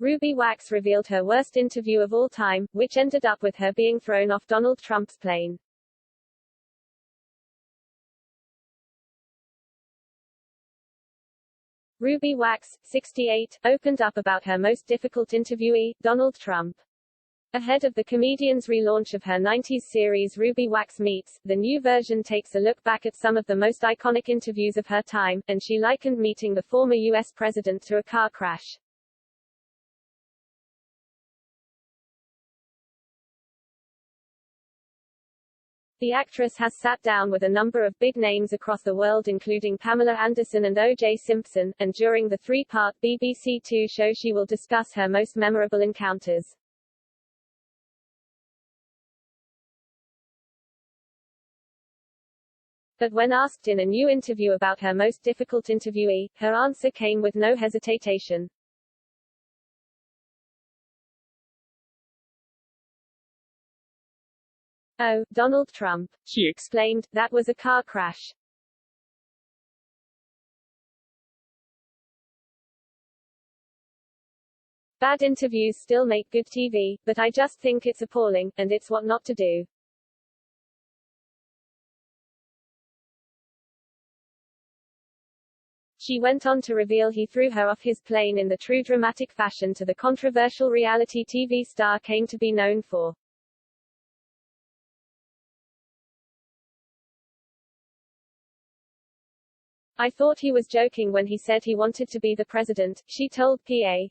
Ruby Wax revealed her worst interview of all time, which ended up with her being thrown off Donald Trump's plane. Ruby Wax, 68, opened up about her most difficult interviewee, Donald Trump. Ahead of the comedian's relaunch of her 90s series Ruby Wax Meets, the new version takes a look back at some of the most iconic interviews of her time, and she likened meeting the former U.S. president to a car crash. The actress has sat down with a number of big names across the world including Pamela Anderson and O.J. Simpson, and during the three-part BBC Two show she will discuss her most memorable encounters. But when asked in a new interview about her most difficult interviewee, her answer came with no hesitation. "Oh, Donald Trump," she explained, "that was a car crash." Bad interviews still make good TV, but I just think it's appalling, and it's what not to do. She went on to reveal he threw her off his plane in the true dramatic fashion to the controversial reality TV star came to be known for. "I thought he was joking when he said he wanted to be the president," she told PA.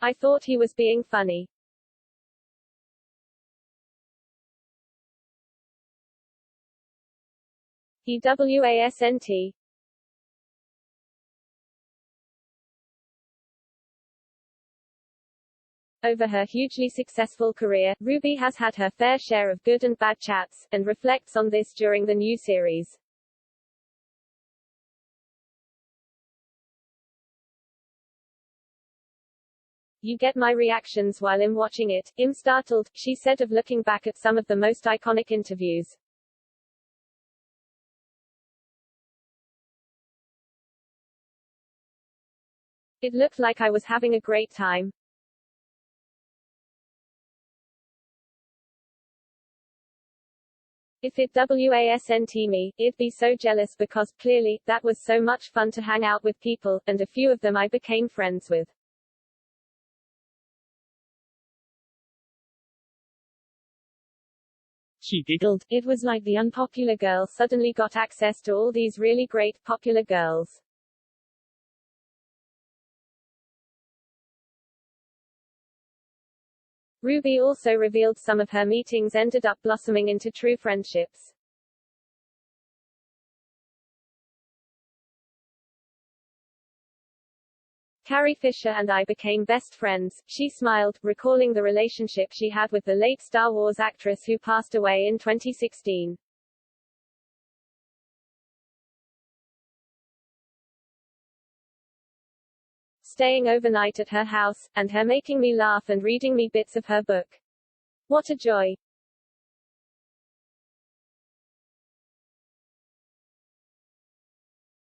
"I thought he was being funny. He wasn't." Over her hugely successful career, Ruby has had her fair share of good and bad chats, and reflects on this during the new series. "You get my reactions while I'm watching it. I'm startled," she said of looking back at some of the most iconic interviews. "It looked like I was having a great time. If it wasn't me, I'd be so jealous because, clearly, that was so much fun to hang out with people, and a few of them I became friends with." She giggled. "It was like the unpopular girl suddenly got access to all these really great, popular girls." Ruby also revealed some of her meetings ended up blossoming into true friendships. "Carrie Fisher and I became best friends," she smiled, recalling the relationship she had with the late Star Wars actress who passed away in 2016. "Staying overnight at her house, and her making me laugh and reading me bits of her book. What a joy.